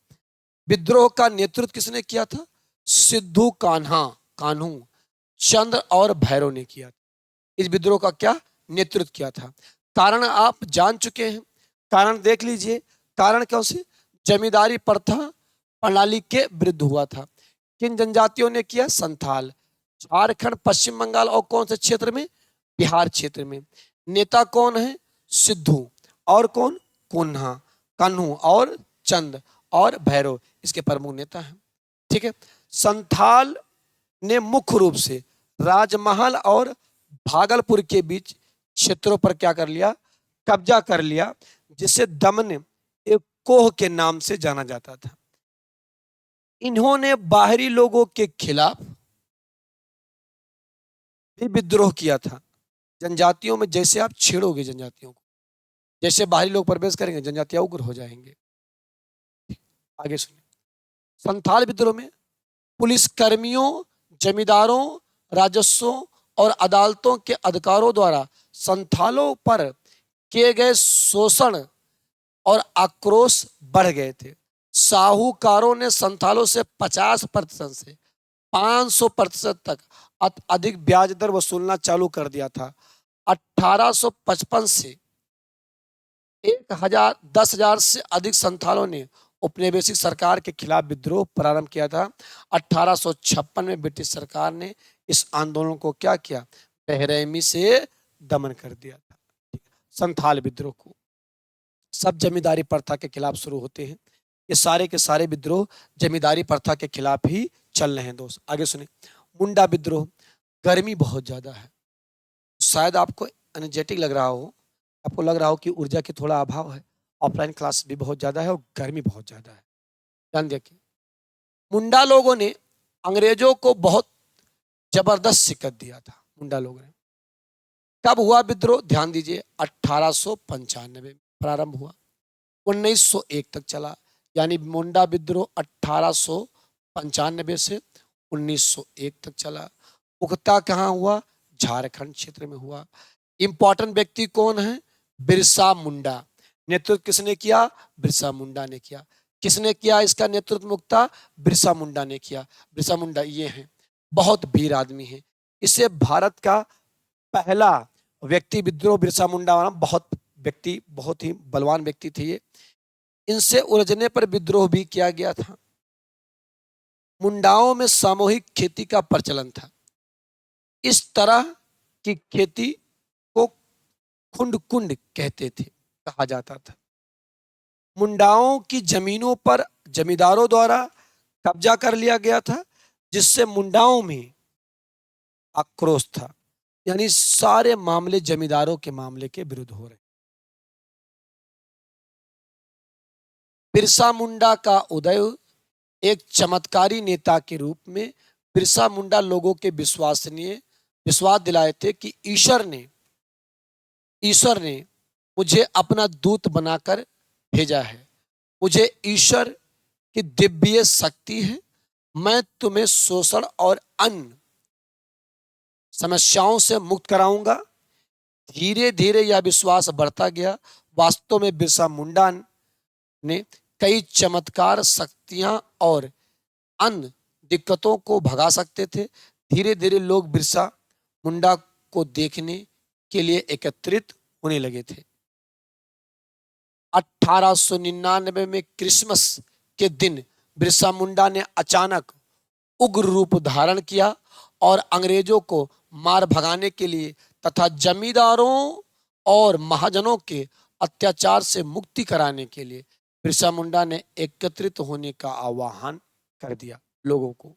विद्रोह का नेतृत्व किसने किया था? सिद्धू कान्हू चंद्र और भैरव ने किया था। इस विद्रोह का क्या नेतृत्व किया था? कारण आप जान चुके हैं, कारण देख लीजिए। कारण कौन सी? जमींदारी प्रथा प्रणाली के विरुद्ध हुआ था। किन जनजातियों ने किया? संथाल। झारखंड, पश्चिम बंगाल और कौन से क्षेत्र में? बिहार क्षेत्र में। नेता कौन है? सिद्धू। और कौन? कान्हू और चंद और भैरव इसके प्रमुख नेता हैं, ठीक है। संथाल ने मुख्य रूप से राजमहल और भागलपुर के बीच क्षेत्रों पर क्या कर लिया? कब्जा कर लिया, जिसे दमन एक कोह के नाम से जाना जाता था। इन्होंने बाहरी लोगों के खिलाफ भी विद्रोह किया था। जनजातियों में जैसे आप छेड़ोगे जनजातियों को, जैसे बाहरी लोग प्रवेश करेंगे, जनजातियां उग्र हो जाएंगे। आगे सुनिए, संथाल विद्रोह में पुलिस कर्मियों, जमींदारों, राजस्वों और अदालतों के अधिकारों द्वारा संथालों पर किए गए शोषण और आक्रोश बढ़ गए थे। साहूकारों ने संथालों से 50% से 500% तक अधिक ब्याज दर वसूलना चालू कर दिया था। 1855 से 10,000 से अधिक संथालों ने उपनिवेशिक सरकार के खिलाफ विद्रोह प्रारंभ किया था। 1856 में ब्रिटिश सरकार ने इस आंदोलन को क्या किया? बेरहमी से दमन कर दिया था। संथाल विद्रोह को सब जमींदारी प्रथा के खिलाफ शुरू होते हैं। ये सारे के सारे विद्रोह जमींदारी प्रथा के खिलाफ ही चल रहे हैं दोस्त। आगे सुने, मुंडा विद्रोह। गर्मी बहुत ज्यादा है, शायद आपको एनर्जेटिक लग रहा हो, आपको लग रहा हो कि ऊर्जा की थोड़ा अभाव है। ऑफलाइन क्लास भी बहुत ज्यादा है और गर्मी बहुत ज्यादा है, ध्यान देखिए। मुंडा लोगों ने अंग्रेजों को बहुत जबरदस्त शिकस्त दिया था। मुंडा लोगों ने कब हुआ विद्रोह? ध्यान दीजिए, 1895 में प्रारंभ हुआ, 1901 तक चला। यानी मुंडा विद्रोह 1895 से 1901 तक चला। उगता कहाँ हुआ? झारखंड क्षेत्र में हुआ। इंपॉर्टेंट व्यक्ति कौन है? बिरसा मुंडा। नेतृत्व किसने किया? बिरसा मुंडा ने किया। किसने किया इसका नेतृत्व? मुक्ता बिरसा मुंडा ने किया। बिरसा मुंडा ये हैं, बहुत वीर आदमी हैं। इसे भारत का पहला व्यक्ति विद्रोह बिरसा मुंडा वाला बहुत ही बलवान व्यक्ति थे ये। इनसे उलझने पर विद्रोह भी किया गया था। मुंडाओं में सामूहिक खेती का प्रचलन था। इस तरह की खेती को खुंड कुंड कहते थे, कहा जाता था। मुंडाओं की जमीनों पर जमींदारों द्वारा कब्जा कर लिया गया था, जिससे मुंडाओं में आक्रोश था। यानी सारे मामले जमींदारों के मामले के विरुद्ध हो रहे। बिरसा मुंडा का उदय एक चमत्कारी नेता के रूप में। बिरसा मुंडा लोगों के विश्वास दिलाए थे कि ईश्वर ने मुझे अपना दूत बनाकर भेजा है। मुझे ईश्वर की दिव्य शक्ति है। मैं तुम्हें शोषण और अन्य समस्याओं से मुक्त कराऊंगा। धीरे धीरे यह विश्वास बढ़ता गया। वास्तव में बिरसा मुंडा ने कई चमत्कार, शक्तियां और अन्य दिक्कतों को भगा सकते थे। धीरे धीरे लोग बिरसा मुंडा को देखने के लिए एकत्रित होने लगे थे। 1899 में क्रिसमस के दिन बिरसा मुंडा ने अचानक उग्र रूप धारण किया और अंग्रेजों को मार भगाने के लिए तथा जमींदारों और महाजनों के अत्याचार से मुक्ति कराने के लिए बिरसा मुंडा ने एकत्रित होने का आह्वान कर दिया लोगों को।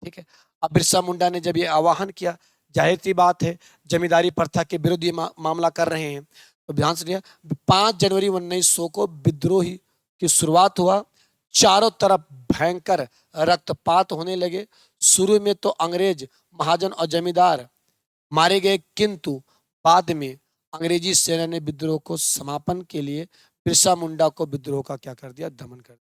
ठीक है, अब बिरसा मुंडा ने जब ये आह्वान किया, जाहिर सी बात है जमींदारी प्रथा के विरुद्ध ये मामला कर रहे हैं, तो ध्यान से 5 जनवरी 1900 को विद्रोह की शुरुआत हुआ। चारों तरफ भयंकर रक्तपात होने लगे। शुरू में तो अंग्रेज महाजन और जमींदार मारे गए, किंतु बाद में अंग्रेजी सेना ने विद्रोह को समापन के लिए बिरसा मुंडा को विद्रोह का क्या कर दिया, दमन कर दिया।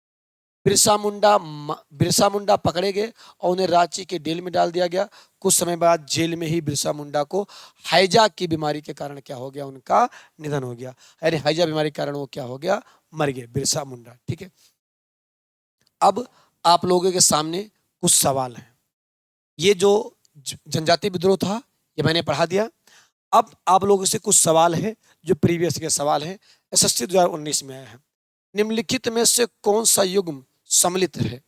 बिरसा मुंडा पकड़े गए और उन्हें रांची के जेल में डाल दिया गया। कुछ समय बाद जेल में ही बिरसा मुंडा को हैजा की बीमारी के कारण क्या हो गया, उनका निधन हो गया। यानी हैजा बीमारी के कारण वो क्या हो गया, मर गए बिरसा मुंडा। ठीक है, अब आप लोगों के सामने कुछ सवाल हैं। ये जो जनजातीय विद्रोह था ये मैंने पढ़ा दिया। अब आप लोगों से कुछ सवाल है जो प्रीवियस के सवाल हैं, एसएससी 2019 में आया है। निम्नलिखित में से कौन सा युग सम्मिलित है,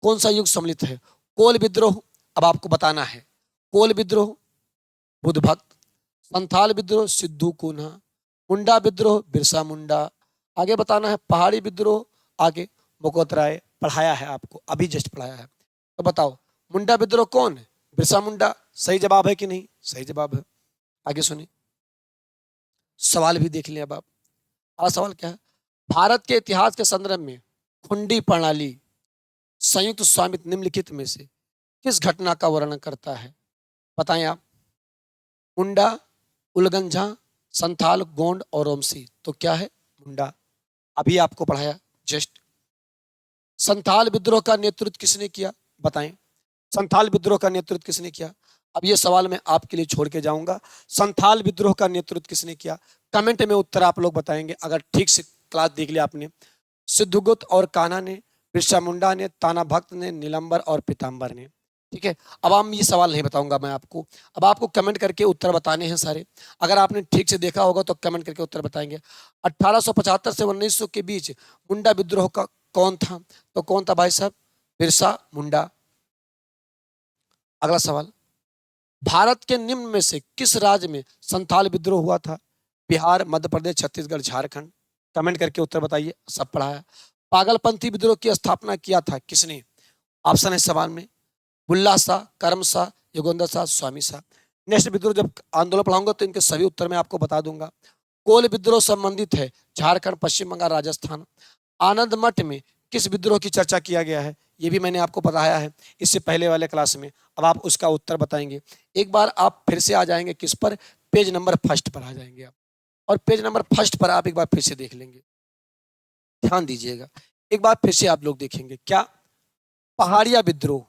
कौन सा युग सम्मिलित है? कोल विद्रोह, अब आपको बताना है। कोल विद्रोह बुद्ध भक्त, संथाल विद्रोह सिद्धू कुन्हा, मुंडा विद्रोह बिरसा मुंडा। आगे बताना है पहाड़ी विद्रोह, आगे मुकोतराय। पढ़ाया है आपको, अभी जस्ट पढ़ाया है। तो बताओ मुंडा विद्रोह कौन है? बिरसा मुंडा। सही जवाब है कि नहीं? सही जवाब है। आगे सुनिए, सवाल भी देख लें। अब आप, अगला सवाल क्या है? भारत के इतिहास के संदर्भ में खुंडी प्रणाली संयुक्त स्वामित्व निम्नलिखित में से किस घटना का वर्णन करता है? बताएं आप। मुंडा, उलगंझा, संथाल, गोंड और रोमसी। तो क्या है? मुंडा। अभी आपको पढ़ाया जस्ट। संथाल विद्रोह का नेतृत्व किसने किया? बताएं, संथाल विद्रोह का नेतृत्व किसने किया? अब ये सवाल मैं आपके लिए छोड़ के जाऊंगा। संथाल विद्रोह का नेतृत्व किसने किया? कमेंट में उत्तर आप लोग बताएंगे अगर ठीक से क्लास देख लिया आपने। सिद्धगुप्त और कान्हा ने, बिरसा मुंडा ने, ताना भक्त ने, नीलंबर और पीताम्बर ने। ठीक है, अब हम ये सवाल नहीं बताऊंगा मैं आपको, अब आपको कमेंट करके उत्तर बताने हैं सारे। अगर आपने ठीक से देखा होगा तो कमेंट करके उत्तर बताएंगे। 1875 से 1900 के बीच मुंडा विद्रोह का कौन था? तो कौन था भाई साहब? बिरसा मुंडा। अगला सवाल, भारत के निम्न में से किस राज्य में संथाल विद्रोह हुआ था? बिहार, मध्य प्रदेश, छत्तीसगढ़, झारखंड। कमेंट करके उत्तर बताइए, सब पढ़ा है। पागलपंथी विद्रोह की स्थापना किया था किसने? ऑप्शन है सवाल में, बुल्ला शाह, करम शाह, योगेंद्र शाह, स्वामी शाह। नेक्स्ट विद्रोह जब आंदोलन पढ़ाऊंगा तो इनके सभी उत्तर मैं आपको बता दूंगा। कोल विद्रोह संबंधित है झारखंड, पश्चिम बंगाल, राजस्थान। आनंद मठ में किस विद्रोह की चर्चा किया गया है? ये भी मैंने आपको बताया है इससे पहले वाले क्लास में। अब आप उसका उत्तर बताएंगे। एक बार आप फिर से आ जाएंगे किस पर? पेज नंबर 1 पर आ जाएंगे आप, और पेज नंबर 1 पर आप एक बार फिर से देख लेंगे। ध्यान दीजिएगा, एक बार फिर से आप लोग देखेंगे। क्या? पहाड़िया विद्रोह,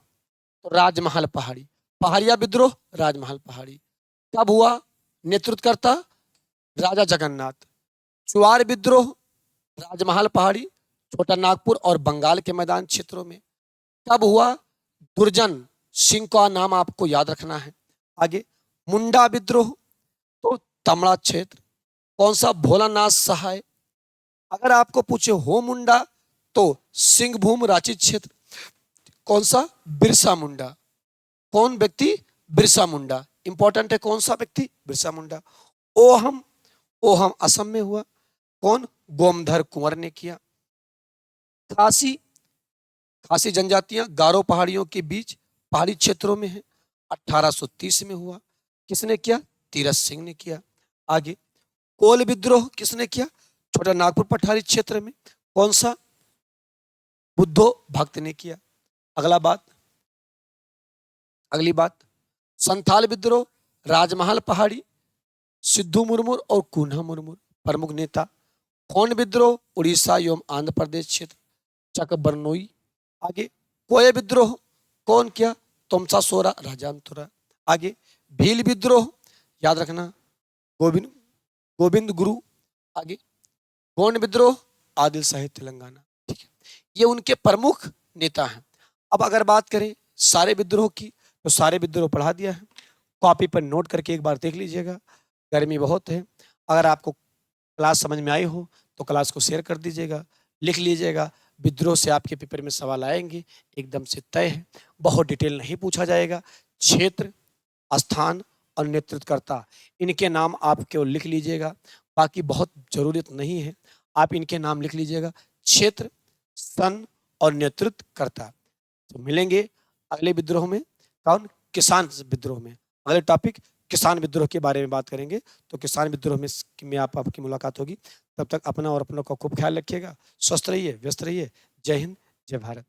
तो राजमहल पहाड़ी। पहाड़िया विद्रोह, राजमहल पहाड़ी। कब हुआ? नेतृत्वकर्ता राजा जगन्नाथ। चुआर विद्रोह, राजमहल पहाड़ी, छोटा नागपुर और बंगाल के मैदान क्षेत्रों में। कब हुआ? दुर्जन सिंह का नाम आपको याद रखना है। आगे, मुंडा विद्रोह, तो तमड़ा क्षेत्र। कौन सा? भोलानाथ सहाय। अगर आपको पूछे हो मुंडा, तो सिंहभूम रांची क्षेत्र। कौन सा? बिरसा मुंडा। कौन व्यक्ति? बिरसा मुंडा। इंपॉर्टेंट है, कौन सा व्यक्ति? बिरसा मुंडा। ओहम, ओहम असम में हुआ। कौन? गोमधर कुंवर ने किया। खासी, खासी जनजातियां गारो पहाड़ियों के बीच पहाड़ी क्षेत्रों में है, 1830 में हुआ। किसने किया? तीरथ सिंह ने किया। आगे, कोल विद्रोह किसने किया? छोटा नागपुर पठारी क्षेत्र में। कौन सा? बुद्धो भक्त ने किया। अगला बात, अगली बात, संथाल विद्रोह, राजमहल पहाड़ी, सिद्धू मुर्मू और कुन्हा मुर्मू प्रमुख नेता। खोंड विद्रोह, उड़ीसा एवं आंध्र प्रदेश क्षेत्र, चक बरनोई। आगे, कोय विद्रोह कौन किया? तोमसा सोरा, राजांतुरा। आगे, भील विद्रोह, याद रखना, गोविंद गोविंद गुरु। आगे, गोंड विद्रोह, आदिल शाही तेलंगाना। ठीक है, ये उनके प्रमुख नेता हैं। अब अगर बात करें सारे विद्रोह की, तो सारे विद्रोह पढ़ा दिया है। कॉपी पर नोट करके एक बार देख लीजिएगा। गर्मी बहुत है, अगर आपको क्लास समझ में आई हो तो क्लास को शेयर कर दीजिएगा, लिख लीजिएगा। विद्रोह से आपके पेपर में सवाल आएंगे, एकदम से तय है, बहुत डिटेल नहीं पूछा जाएगा। क्षेत्र, स्थान और नेतृत्वकर्ता, इनके नाम आप केवल लिख लीजिएगा, बाकी बहुत जरूरत नहीं है। आप इनके नाम लिख लीजिएगा। क्षेत्र, सन और नेतृत्व करता। तो मिलेंगे अगले विद्रोह में। कौन? किसान विद्रोह में। अगले टॉपिक किसान विद्रोह के बारे में बात करेंगे। तो किसान विद्रोह में आपकी मुलाकात होगी। तब तक अपना और अपनों का खूब ख्याल रखिएगा। स्वस्थ रहिए, व्यस्त रहिए। जय हिंद, जय भारत।